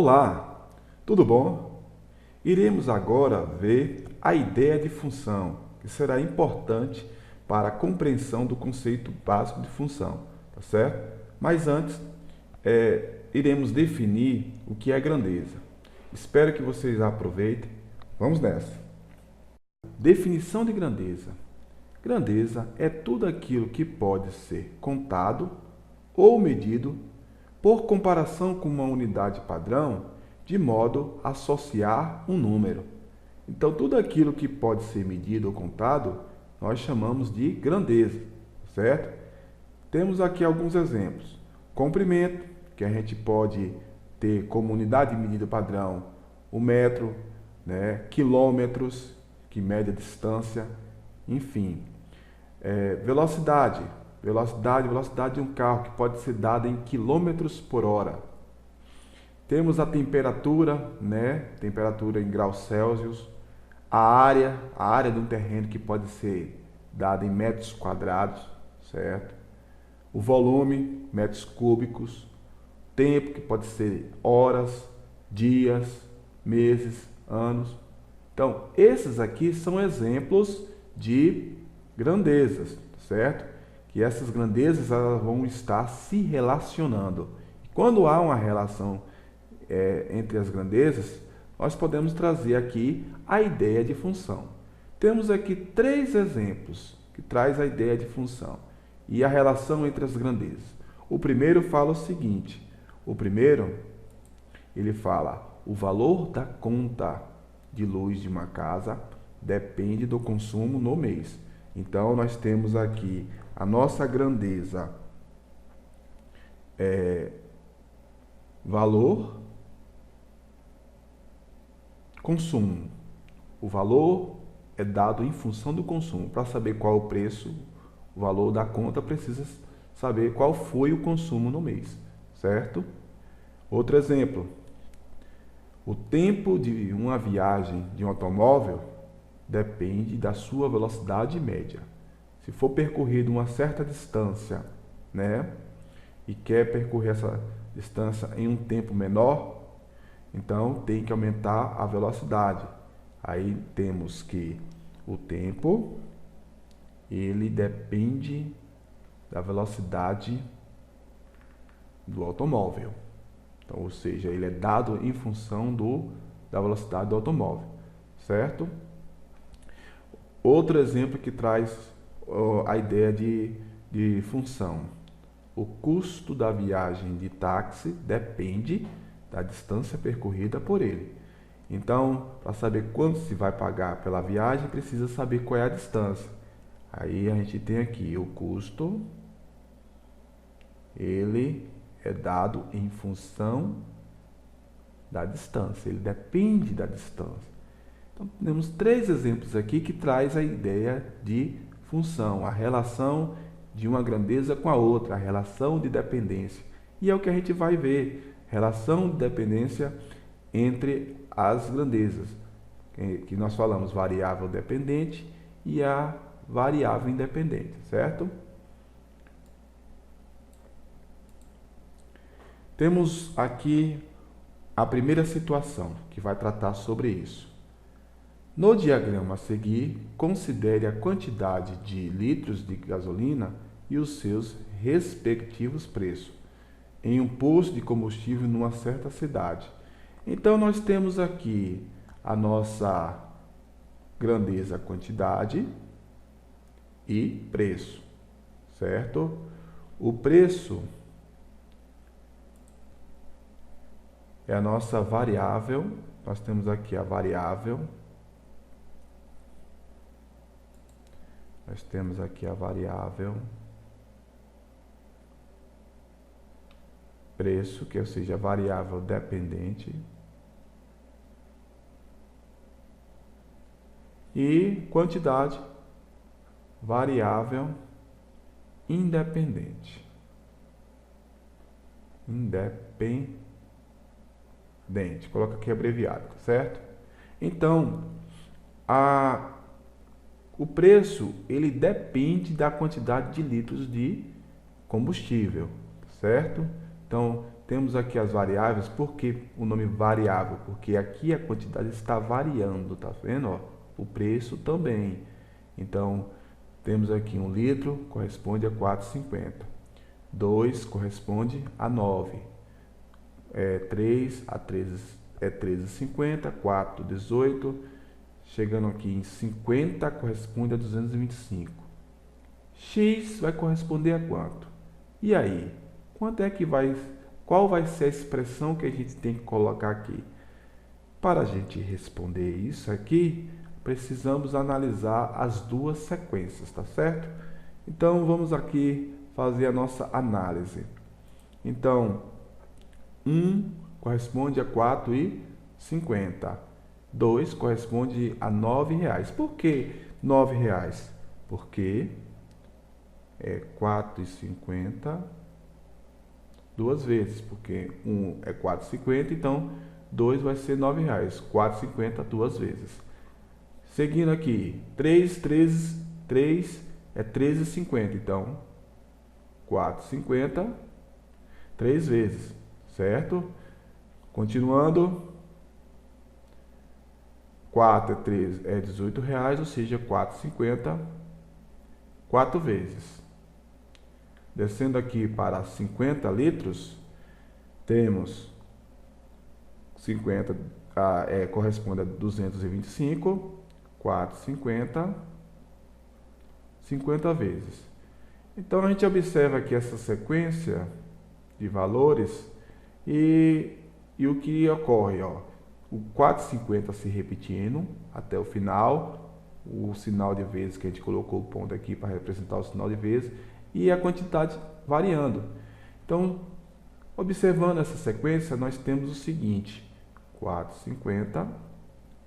Olá, tudo bom? Iremos agora ver a ideia de função, que será importante para a compreensão do conceito básico de função, tá certo? Mas antes, iremos definir o que é grandeza. Espero que vocês aproveitem. Vamos nessa. Definição de grandeza. Grandeza é tudo aquilo que pode ser contado ou medido por comparação com uma unidade padrão, de modo a associar um número. Então, tudo aquilo que pode ser medido ou contado, nós chamamos de grandeza, certo? Temos aqui alguns exemplos. Comprimento, que a gente pode ter como unidade de medida padrão o metro, né? Quilômetros, que mede a distância, enfim. Velocidade, velocidade de um carro que pode ser dada em quilômetros por hora. Temos a temperatura, né? Temperatura em graus Celsius. A área de um terreno que pode ser dada em metros quadrados, certo? O volume, metros cúbicos. Tempo, que pode ser horas, dias, meses, anos. Então, esses aqui são exemplos de grandezas, certo? Que essas grandezas elas vão estar se relacionando. Quando há uma relação entre as grandezas, nós podemos trazer aqui a ideia de função. Temos aqui três exemplos que traz a ideia de função e a relação entre as grandezas. O primeiro fala o seguinte: ele fala o valor da conta de luz de uma casa depende do consumo no mês. Então, nós temos aqui a nossa grandeza valor, consumo. O valor é dado em função do consumo. Para saber qual é o preço, o valor da conta, precisa saber qual foi o consumo no mês, certo? Outro exemplo. O tempo de uma viagem de um automóvel depende da sua velocidade média. Se for percorrido uma certa distância, né, e quer percorrer essa distância em um tempo menor, então tem que aumentar a velocidade. Aí temos que o tempo ele depende da velocidade do automóvel. Então, ou seja, ele é dado em função da velocidade do automóvel, certo? Outro exemplo que traz a ideia de função. O custo da viagem de táxi depende da distância percorrida por ele. Então, para saber quanto se vai pagar pela viagem, precisa saber qual é a distância. Aí a gente tem aqui o custo, ele é dado em função da distância, ele depende da distância. Então, temos três exemplos aqui que traz a ideia de função, a relação de uma grandeza com a outra, a relação de dependência. E é o que a gente vai ver, relação de dependência entre as grandezas, que nós falamos variável dependente e a variável independente, certo? Temos aqui a primeira situação, que vai tratar sobre isso. No diagrama a seguir, considere a quantidade de litros de gasolina e os seus respectivos preços em um posto de combustível numa certa cidade. Então, nós temos aqui a nossa grandeza, quantidade e preço, certo? O preço é a nossa variável. Nós temos aqui a variável. Nós temos aqui a variável preço, que ou seja, a variável dependente. E quantidade, variável independente. Coloca aqui abreviado, certo? Então, o preço ele depende da quantidade de litros de combustível, certo? Então, temos aqui as variáveis. Por que o nome variável? Porque aqui a quantidade está variando, tá vendo? Ó, o preço também. Então, temos aqui 1 litro, corresponde a 4,50. 2 corresponde a 9. 3 a 13 é 13,50. 4, 18. Chegando aqui em 50, corresponde a 225. X vai corresponder a quanto? E aí? Quanto é que qual vai ser a expressão que a gente tem que colocar aqui? Para a gente responder isso aqui, precisamos analisar as duas sequências, tá certo? Então, vamos aqui fazer a nossa análise. Então, 1 corresponde a 4,50. 2 corresponde a R$9. Por que R$9? Porque é 4,50 duas vezes, porque 1 é 4,50, então 2 vai ser R$9. 4,50 duas vezes. Seguindo aqui, 3 é 13,50, então 4,50 3 vezes, certo? Continuando, 4 é 13, é R$18, ou seja, 4,50 4 vezes. Descendo aqui para 50 litros, temos 50 corresponde a 225, 4,50, 50 vezes. Então a gente observa aqui essa sequência de valores e o que ocorre, ó, o 4,50 se repetindo até o final, o sinal de vezes que a gente colocou o ponto aqui para representar o sinal de vezes, e a quantidade variando. Então, observando essa sequência, nós temos o seguinte: 4,50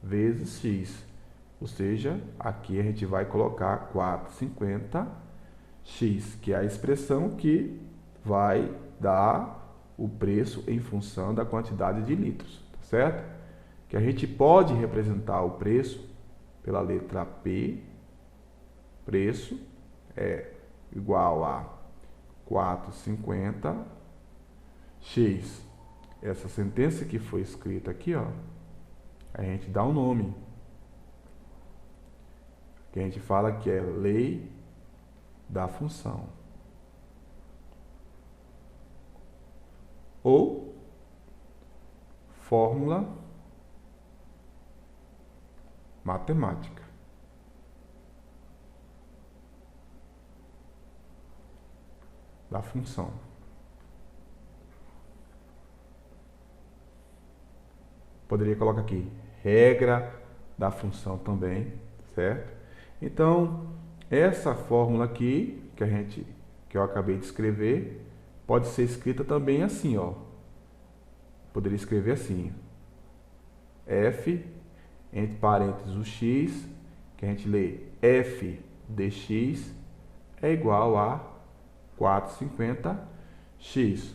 vezes x, ou seja, aqui a gente vai colocar 4,50x, que é a expressão que vai dar o preço em função da quantidade de litros, tá certo? Que a gente pode representar o preço pela letra P, preço é igual a 4,50 x. Essa sentença que foi escrita aqui, ó, a gente dá um nome, que a gente fala que é lei da função, ou fórmula matemática. Da função. Poderia colocar aqui regra da função também, certo? Então, essa fórmula aqui que eu acabei de escrever pode ser escrita também assim, ó. Poderia escrever assim: f entre parênteses o x, que a gente lê f dx é igual a 4,50x,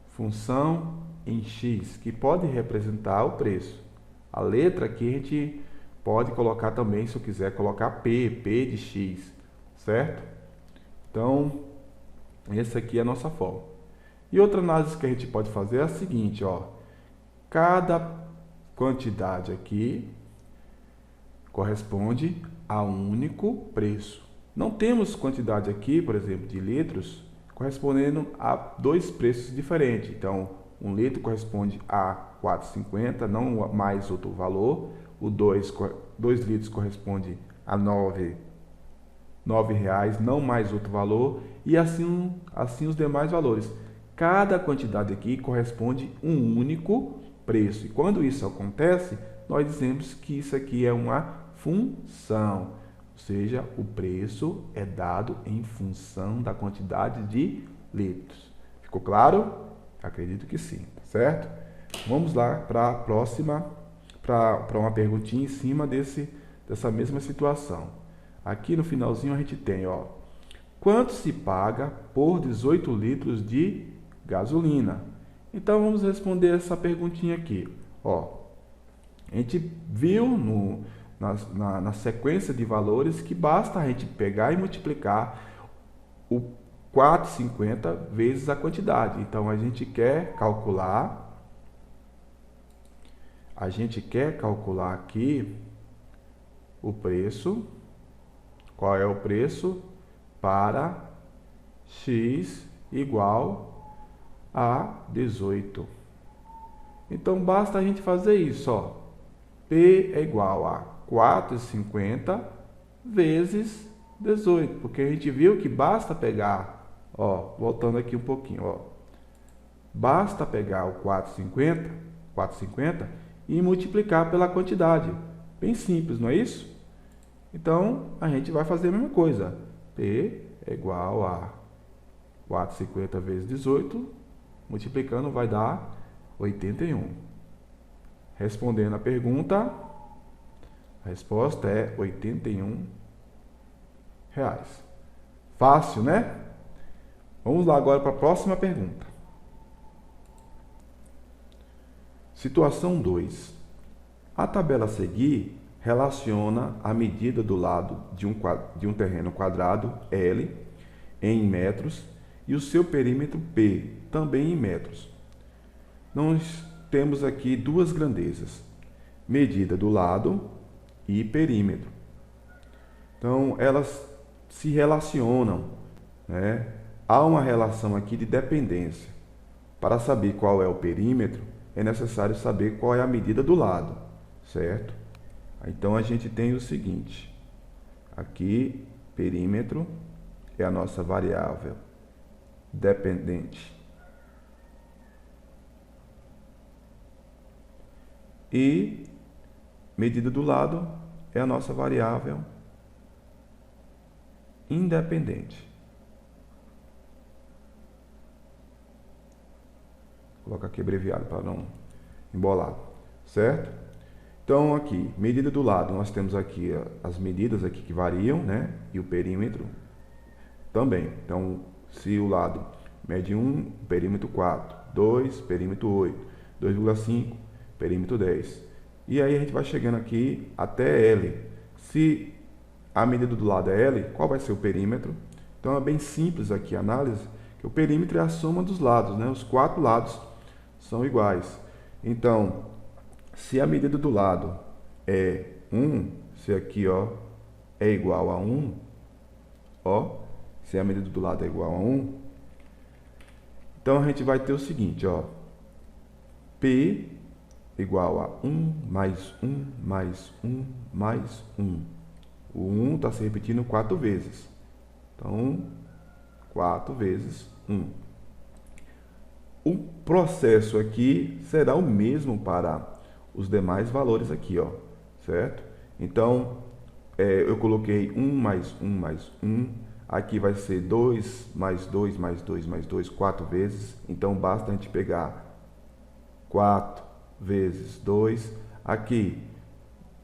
função em x, que pode representar o preço. A letra aqui a gente pode colocar também, se eu quiser, colocar P de x, certo? Então, essa aqui é a nossa fórmula. E outra análise que a gente pode fazer é a seguinte, ó. Cada quantidade aqui corresponde a um único preço. Não temos quantidade aqui, por exemplo, de litros, correspondendo a dois preços diferentes. Então, 1 litro corresponde a 4,50, não mais outro valor. O 2 litros corresponde a R$9, não mais outro valor. E assim os demais valores. Cada quantidade aqui corresponde a um único preço. E quando isso acontece, nós dizemos que isso aqui é uma função. Ou seja, o preço é dado em função da quantidade de litros. Ficou claro? Acredito que sim, tá certo? Vamos lá para a próxima, para uma perguntinha em cima dessa mesma situação. Aqui no finalzinho a gente tem, ó, quanto se paga por 18 litros de gasolina? Então vamos responder essa perguntinha aqui. Ó, a gente viu na sequência de valores que basta a gente pegar e multiplicar 4,50 vezes a quantidade. Então, a gente quer calcular aqui o preço. Qual é o preço para x igual a 18. Então, basta a gente fazer isso, ó. P é igual a 4,50 vezes 18, porque a gente viu que basta pegar, ó, voltando aqui um pouquinho, ó. Basta pegar o 4,50 e multiplicar pela quantidade. Bem simples, não é isso? Então, a gente vai fazer a mesma coisa. P é igual a 4,50 vezes 18, multiplicando vai dar 81. Respondendo a pergunta, a resposta é 81 reais. Fácil, né? Vamos lá agora para a próxima pergunta. Situação 2. A tabela a seguir relaciona a medida do lado de um terreno quadrado L em metros e o seu perímetro P também em metros. Nós temos aqui duas grandezas, medida do lado e perímetro. Então, elas se relacionam, né? Há uma relação aqui de dependência. Para saber qual é o perímetro, é necessário saber qual é a medida do lado, certo? Então, a gente tem o seguinte, aqui, perímetro é a nossa variável dependente. E medida do lado é a nossa variável independente. Vou colocar aqui abreviado para não embolar, certo? Então, aqui, medida do lado, nós temos aqui as medidas aqui que variam, né? E o perímetro também. Então, se o lado mede 1, perímetro 4, 2, perímetro 8, 2,5, perímetro 10. E aí a gente vai chegando aqui até L. Se a medida do lado é L, qual vai ser o perímetro? Então, é bem simples aqui a análise, que o perímetro é a soma dos lados, né? Os 4 lados são iguais. Então, se a medida do lado é 1, se aqui, ó, é igual a 1, ó, se a medida do lado é igual a 1, então a gente vai ter o seguinte, ó, P igual a 1 mais 1 mais 1 mais 1. O 1 está se repetindo 4 vezes. Então, 4 vezes 1. O processo aqui será o mesmo para os demais valores aqui, ó, certo? Então, eu coloquei 1 mais 1 mais 1. Aqui vai ser 2 mais 2 mais 2 mais 2, 4 vezes. Então, basta a gente pegar 4 vezes 2. Aqui,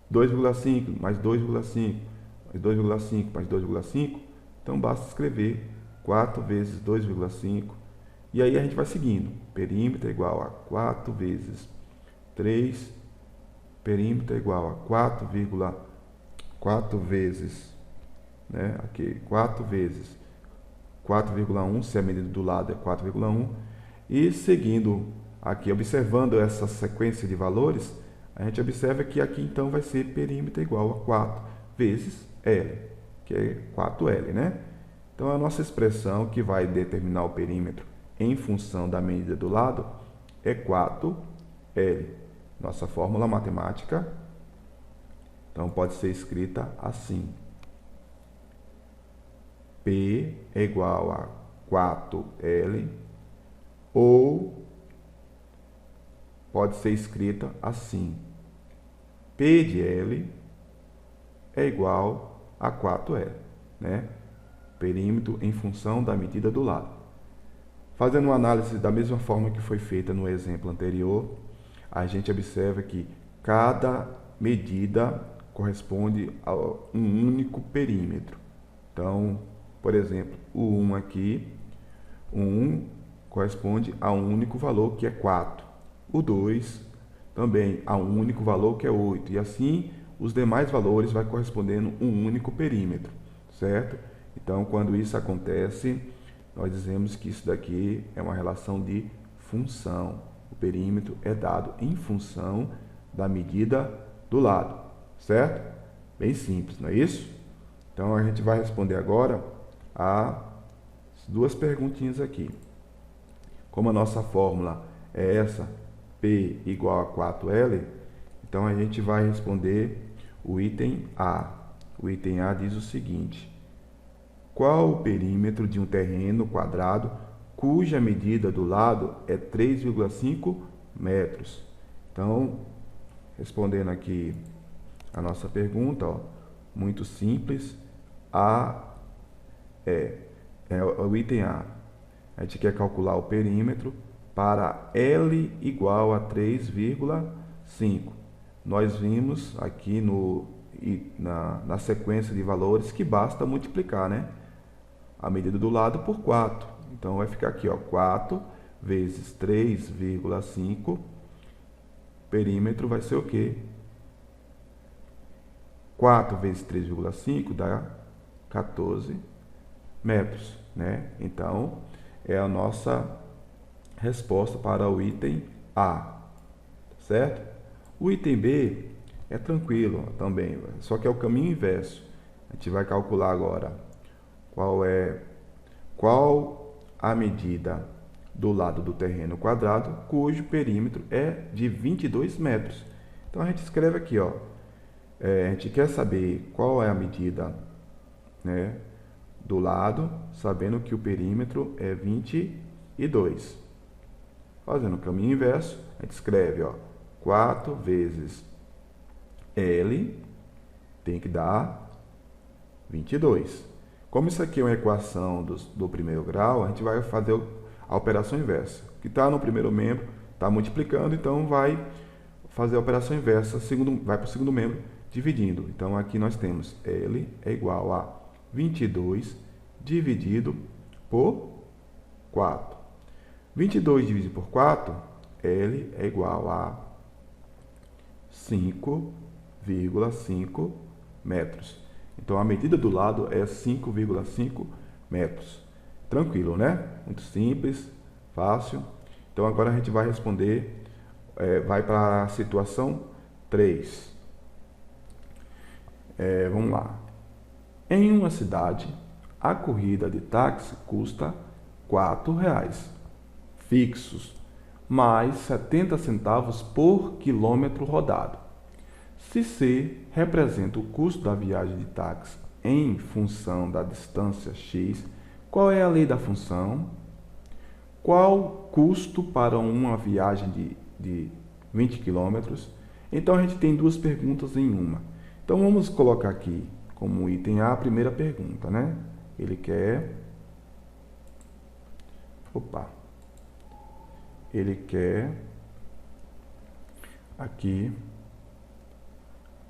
2,5 mais 2,5 mais 2,5 mais 2,5. Então, basta escrever 4 vezes 2,5. E aí a gente vai seguindo. Perímetro é igual a 4 vezes 3. Perímetro é igual a 4 vezes, né? Aqui, 4 vezes 4,1, se a medida do lado é 4,1. E seguindo aqui, observando essa sequência de valores, a gente observa que aqui então vai ser perímetro igual a 4 vezes L, que é 4L, né? Então, a nossa expressão que vai determinar o perímetro em função da medida do lado é 4L. Nossa fórmula matemática, então, pode ser escrita assim. P é igual a 4L, ou pode ser escrita assim. P de L é igual a 4L, né? Perímetro em função da medida do lado. Fazendo uma análise da mesma forma que foi feita no exemplo anterior, a gente observa que cada medida corresponde a um único perímetro. Então, por exemplo, o 1 aqui, o 1 corresponde a um único valor que é 4. O 2 também a um único valor que é 8. E assim, os demais valores vai correspondendo a um único perímetro, certo? Então, quando isso acontece, nós dizemos que isso daqui é uma relação de função. O perímetro é dado em função da medida do lado, certo? Bem simples, não é isso? Então, a gente vai responder agora as duas perguntinhas aqui. Como a nossa fórmula é essa, P igual a 4L, então a gente vai responder o item A. O item A diz o seguinte: qual o perímetro de um terreno quadrado cuja medida do lado é 3,5 metros? Então, respondendo aqui a nossa pergunta, ó, muito simples, é o item A. A gente quer calcular o perímetro para L igual a 3,5. Nós vimos aqui na sequência de valores que basta multiplicar, né? A medida do lado por 4. Então, vai ficar aqui, ó, 4 vezes 3,5. Perímetro vai ser o quê? 4 vezes 3,5 dá 14 metros, né? Então, é a nossa resposta para o item A, certo? O item B é tranquilo também, só que é o caminho inverso. A gente vai calcular agora qual a medida do lado do terreno quadrado cujo perímetro é de 22 metros. Então, a gente escreve aqui, ó, a gente quer saber qual é a medida, né, do lado, sabendo que o perímetro é 22. Fazendo o caminho inverso, a gente escreve, ó, 4 vezes L tem que dar 22. Como isso aqui é uma equação do primeiro grau, a gente vai fazer a operação inversa. O que está no primeiro membro está multiplicando, então vai fazer a operação inversa, vai para o segundo membro, dividindo. Então, aqui nós temos L é igual a 22 dividido por 4. 22 dividido por 4, L é igual a 5,5 metros. Então, a medida do lado é 5,5 metros. Tranquilo, né? Muito simples, fácil. Então, agora a gente vai responder, vai para a situação 3. Vamos lá. Em uma cidade, a corrida de táxi custa R$ 4,00 fixos, mais 70 centavos por quilômetro rodado. Se C representa o custo da viagem de táxi em função da distância x, qual é a lei da função? Qual o custo para uma viagem de 20 quilômetros? Então, a gente tem duas perguntas em uma. Então, vamos colocar aqui como item A a primeira pergunta, né? Ele quer aqui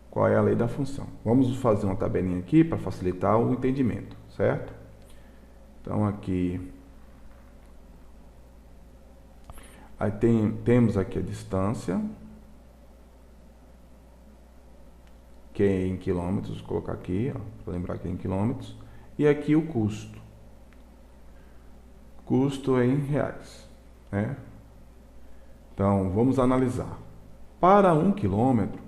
qual é a lei da função. Vamos fazer uma tabelinha aqui para facilitar o entendimento, certo? Então, aqui aí temos aqui a distância, que é em quilômetros, vou colocar aqui, para lembrar que é em quilômetros, e aqui o custo. Custo é em reais, né? Então, vamos analisar. Para 1 quilômetro,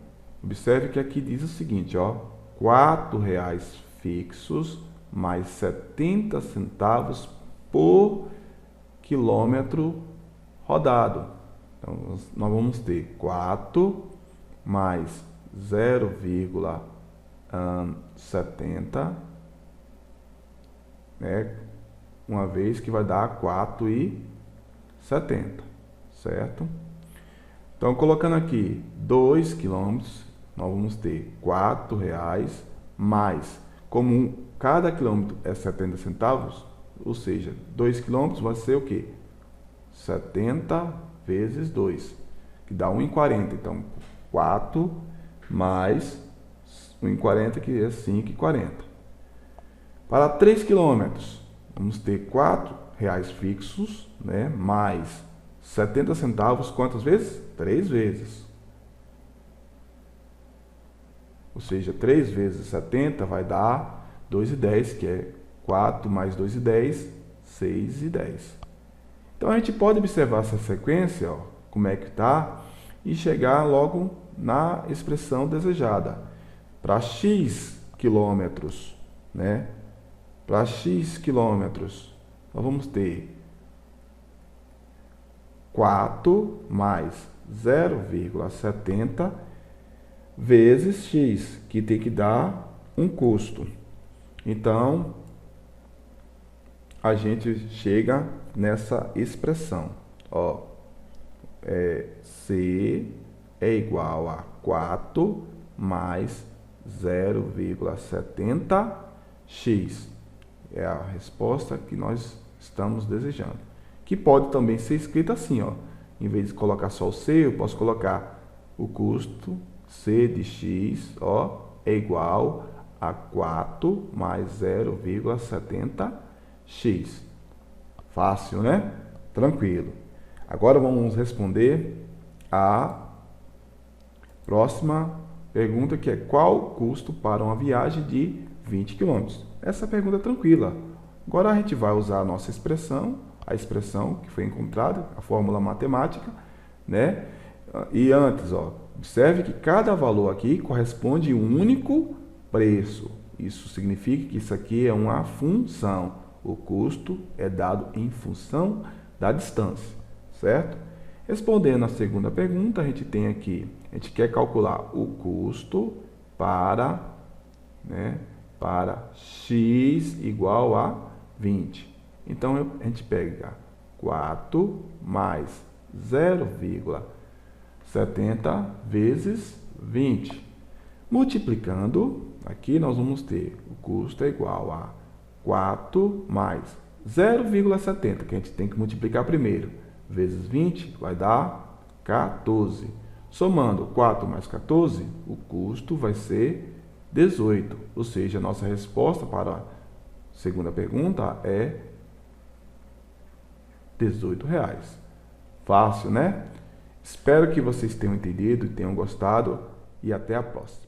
observe que aqui diz o seguinte, ó, R$ 4,00 fixos, mais 70 centavos por quilômetro rodado. Então, nós vamos ter 4 mais 0,70, né? Uma vez que vai dar 4,70, certo? Então, colocando aqui 2 quilômetros, nós vamos ter R$ 4,00 mais, como cada quilômetro é 70 centavos, ou seja, 2 quilômetros vai ser o quê? 70 vezes 2, que dá 1,40. Então, 4 mais 1,40, que é 5,40. Para 3 quilômetros, vamos ter R$ 4,00 fixos, né, mais 70 centavos, quantas vezes? 3 vezes. Ou seja, 3 vezes 70 vai dar 2,10, que é 4 mais 2,10, 6,10. Então, a gente pode observar essa sequência, ó, como é que está, e chegar logo na expressão desejada. Para x quilômetros, né? Para x quilômetros, nós vamos ter 4 mais 0,70 vezes x, que tem que dar um custo. Então, a gente chega nessa expressão. Ó, C é igual a 4 mais 0,70x. É a resposta que nós estamos desejando. Que pode também ser escrita assim, ó. Em vez de colocar só o C, eu posso colocar o custo C de x, ó, é igual a 4 mais 0,70x. Fácil, né? Tranquilo. Agora vamos responder a próxima pergunta, que é: qual o custo para uma viagem de 20 km? Essa pergunta é tranquila. Agora a gente vai usar a nossa expressão, a expressão que foi encontrada, a fórmula matemática, né? E antes, ó, observe que cada valor aqui corresponde a um único preço. Isso significa que isso aqui é uma função. O custo é dado em função da distância, certo? Respondendo a segunda pergunta, a gente tem aqui, a gente quer calcular o custo para, né, para x igual a 20. Então, a gente pega 4 mais 0,70 vezes 20. Multiplicando, aqui nós vamos ter o custo é igual a 4 mais 0,70, que a gente tem que multiplicar primeiro, vezes 20, vai dar 14. Somando 4 mais 14, o custo vai ser 18. Ou seja, a nossa resposta para a segunda pergunta é R$18. Fácil, né? Espero que vocês tenham entendido e tenham gostado, e até a próxima.